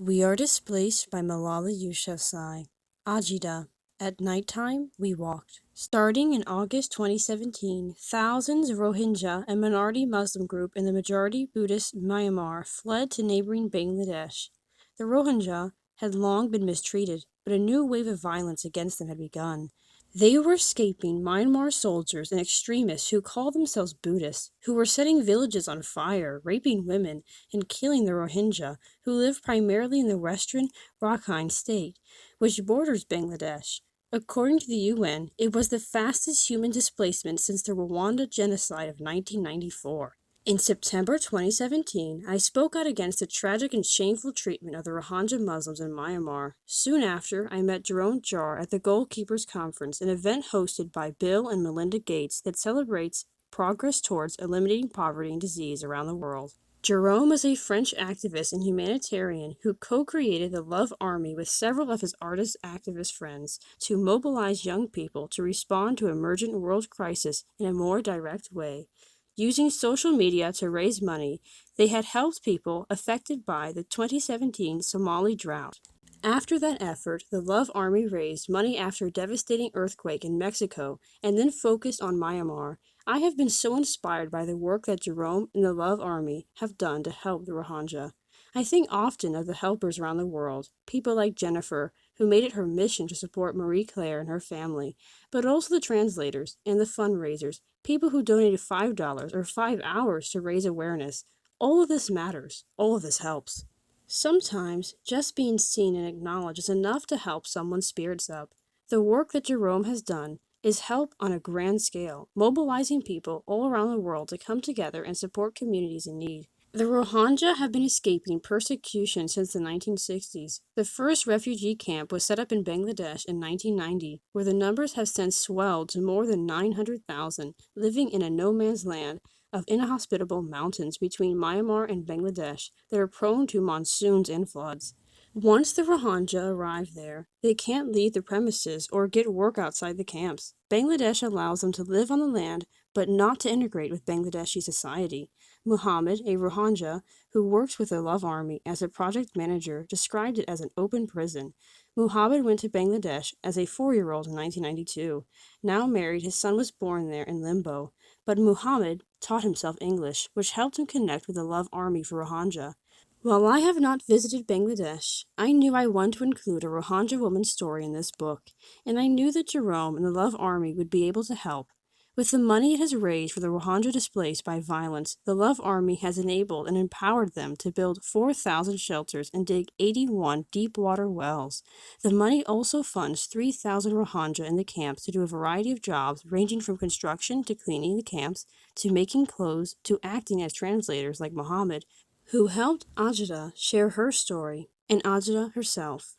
We Are Displaced by Malala Yousafzai. Ajida. At nighttime, we walked. Starting in August 2017, thousands of Rohingya, a minority Muslim group in the majority Buddhist Myanmar, fled to neighboring Bangladesh. The Rohingya had long been mistreated, but a new wave of violence against them had begun. They were escaping Myanmar soldiers and extremists who called themselves Buddhists, who were setting villages on fire, raping women, and killing the Rohingya, who live primarily in the western Rakhine state, which borders Bangladesh. According to the UN, it was the fastest human displacement since the Rwanda genocide of 1994. In September 2017, I spoke out against the tragic and shameful treatment of the Rohingya Muslims in Myanmar. Soon after, I met Jerome Jar at the Goalkeepers Conference, an event hosted by Bill and Melinda Gates that celebrates progress towards eliminating poverty and disease around the world. Jerome is a French activist and humanitarian who co-created the Love Army with several of his artist activist friends to mobilize young people to respond to emergent world crisis in a more direct way. Using social media to raise money, they had helped people affected by the 2017 Somali drought. After that effort, the Love Army raised money after a devastating earthquake in Mexico and then focused on Myanmar. I have been so inspired by the work that Jerome and the Love Army have done to help the Rohingya. I think often of the helpers around the world, people like Jennifer, who made it her mission to support Marie Claire and her family, but also the translators and the fundraisers, people who donated $5 or 5 hours to raise awareness. All of this matters. All of this helps. Sometimes, just being seen and acknowledged is enough to help someone's spirits up. The work that Jerome has done is help on a grand scale, mobilizing people all around the world to come together and support communities in need. The Rohingya have been escaping persecution since the 1960s. The first refugee camp was set up in Bangladesh in 1990, where the numbers have since swelled to more than 900,000, living in a no-man's land of inhospitable mountains between Myanmar and Bangladesh that are prone to monsoons and floods. Once the Rohingya arrive there, they can't leave the premises or get work outside the camps. Bangladesh allows them to live on the land, but not to integrate with Bangladeshi society. Muhammad, a Rohingya who works with the Love Army as a project manager, described it as an open prison. Muhammad went to Bangladesh as a 4-year-old in 1992. Now married, his son was born there in limbo. But Muhammad taught himself English, which helped him connect with the Love Army for Rohingya. While I have not visited Bangladesh, I knew I wanted to include a Rohingya woman's story in this book, and I knew that Jerome and the Love Army would be able to help. With the money it has raised for the Rohingya displaced by violence, the Love Army has enabled and empowered them to build 4,000 shelters and dig 81 deep water wells. The money also funds 3,000 Rohingya in the camps to do a variety of jobs ranging from construction to cleaning the camps, to making clothes, to acting as translators like Muhammad, who helped Ajida share her story, and Ajida herself.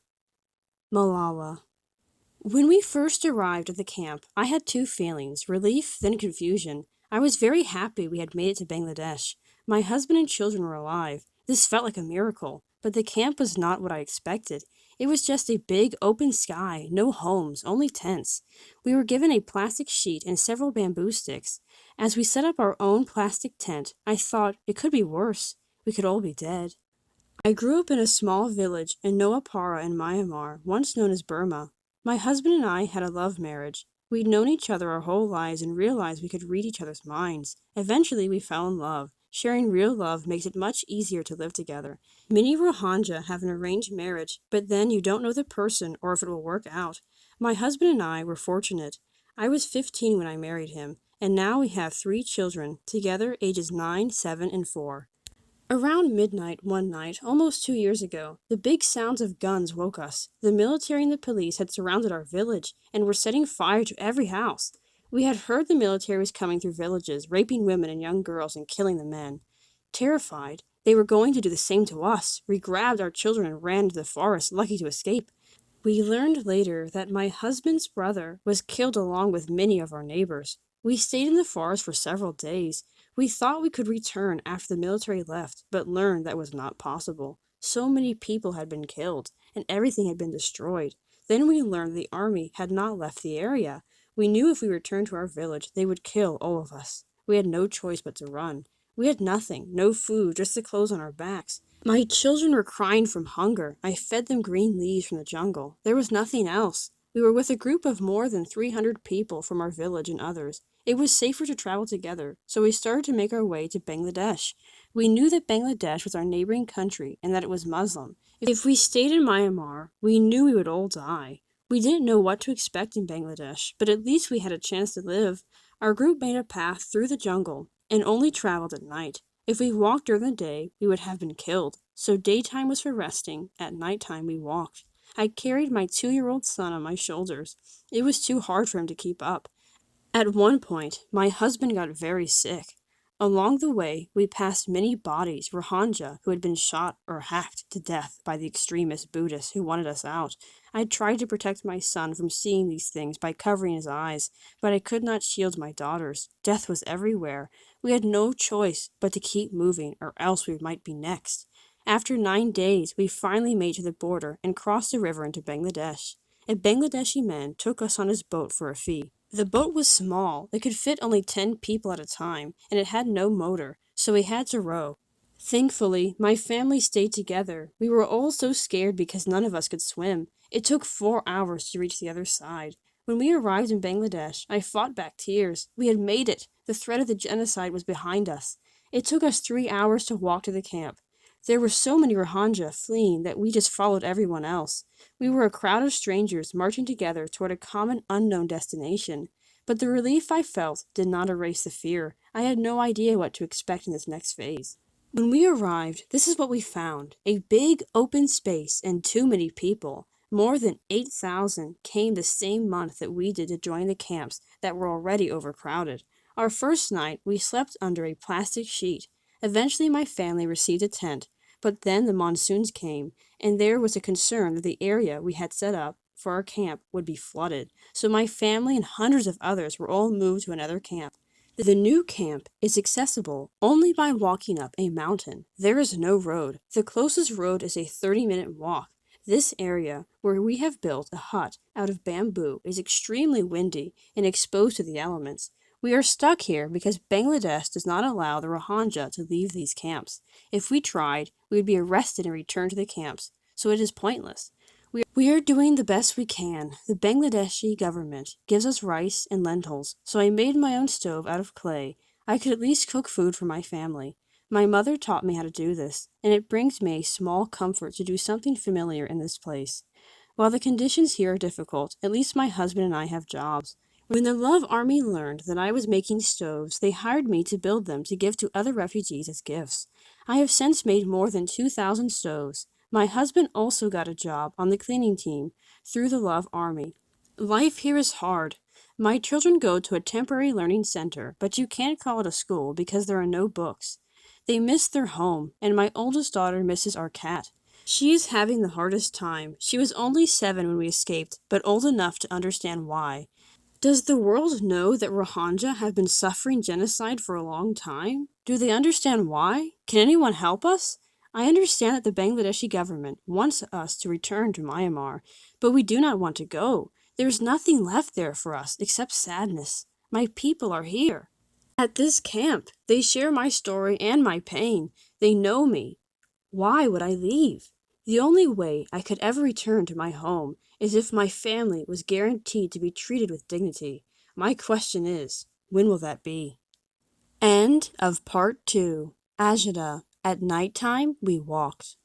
Malala. When we first arrived at the camp, I had two feelings, relief, then confusion. I was very happy we had made it to Bangladesh. My husband and children were alive. This felt like a miracle, but the camp was not what I expected. It was just a big open sky, no homes, only tents. We were given a plastic sheet and several bamboo sticks. As we set up our own plastic tent, I thought it could be worse. We could all be dead. I grew up in a small village in Noapara in Myanmar, once known as Burma. My husband and I had a love marriage. We'd known each other our whole lives and realized we could read each other's minds. Eventually, we fell in love. Sharing real love makes it much easier to live together. Many Rohingya have an arranged marriage, but then you don't know the person or if it will work out. My husband and I were fortunate. I was 15 when I married him, and now we have 3 children, together ages 9, 7, and 4. Around midnight one night, almost 2 years ago, the big sounds of guns woke us. The military and the police had surrounded our village and were setting fire to every house. We had heard the military was coming through villages, raping women and young girls and killing the men. Terrified, they were going to do the same to us. We grabbed our children and ran into the forest, lucky to escape. We learned later that my husband's brother was killed along with many of our neighbors. We stayed in the forest for several days. We thought we could return after the military left, but learned that was not possible. So many people had been killed, and everything had been destroyed. Then we learned the army had not left the area. We knew if we returned to our village, they would kill all of us. We had no choice but to run. We had nothing, no food, just the clothes on our backs. My children were crying from hunger. I fed them green leaves from the jungle. There was nothing else. We were with a group of more than 300 people from our village and others. It was safer to travel together, so we started to make our way to Bangladesh. We knew that Bangladesh was our neighboring country and that it was Muslim. If we stayed in Myanmar, we knew we would all die. We didn't know what to expect in Bangladesh, but at least we had a chance to live. Our group made a path through the jungle and only traveled at night. If we walked during the day, we would have been killed, so daytime was for resting, at nighttime we walked. I carried my 2-year-old son on my shoulders. It was too hard for him to keep up. At one point, my husband got very sick. Along the way, we passed many bodies, Rohingya, who had been shot or hacked to death by the extremist Buddhists who wanted us out. I tried to protect my son from seeing these things by covering his eyes, but I could not shield my daughters. Death was everywhere. We had no choice but to keep moving, or else we might be next. After 9 days, we finally made to the border and crossed the river into Bangladesh. A Bangladeshi man took us on his boat for a fee. The boat was small. It could fit only 10 people at a time, and it had no motor, so we had to row. Thankfully, my family stayed together. We were all so scared because none of us could swim. It took 4 hours to reach the other side. When we arrived in Bangladesh, I fought back tears. We had made it. The threat of the genocide was behind us. It took us 3 hours to walk to the camp. There were so many Rohingya fleeing that we just followed everyone else. We were a crowd of strangers marching together toward a common unknown destination. But the relief I felt did not erase the fear. I had no idea what to expect in this next phase. When we arrived, this is what we found: a big open space and too many people. More than 8,000 came the same month that we did to join the camps that were already overcrowded. Our first night, we slept under a plastic sheet. Eventually, my family received a tent, but then the monsoons came, and there was a concern that the area we had set up for our camp would be flooded. So my family and hundreds of others were all moved to another camp. The new camp is accessible only by walking up a mountain. There is no road. The closest road is a 30-minute walk. This area, where we have built a hut out of bamboo, is extremely windy and exposed to the elements. We are stuck here because Bangladesh does not allow the Rohingya to leave these camps. If we tried, we would be arrested and returned to the camps, so it is pointless. We are doing the best we can. The Bangladeshi government gives us rice and lentils, so I made my own stove out of clay. I could at least cook food for my family. My mother taught me how to do this, and it brings me a small comfort to do something familiar in this place. While the conditions here are difficult, at least my husband and I have jobs. When the Love Army learned that I was making stoves, they hired me to build them to give to other refugees as gifts. I have since made more than 2,000 stoves. My husband also got a job on the cleaning team through the Love Army. Life here is hard. My children go to a temporary learning center, but you can't call it a school because there are no books. They miss their home, and my oldest daughter misses our cat. She is having the hardest time. She was only 7 when we escaped, but old enough to understand why. Does the world know that Rohingya have been suffering genocide for a long time? Do they understand why? Can anyone help us? I understand that the Bangladeshi government wants us to return to Myanmar, but we do not want to go. There is nothing left there for us except sadness. My people are here. At this camp, they share my story and my pain. They know me. Why would I leave? The only way I could ever return to my home is if my family was guaranteed to be treated with dignity. My question is, when will that be? End of Part 2. Ajida. At nighttime, we walked.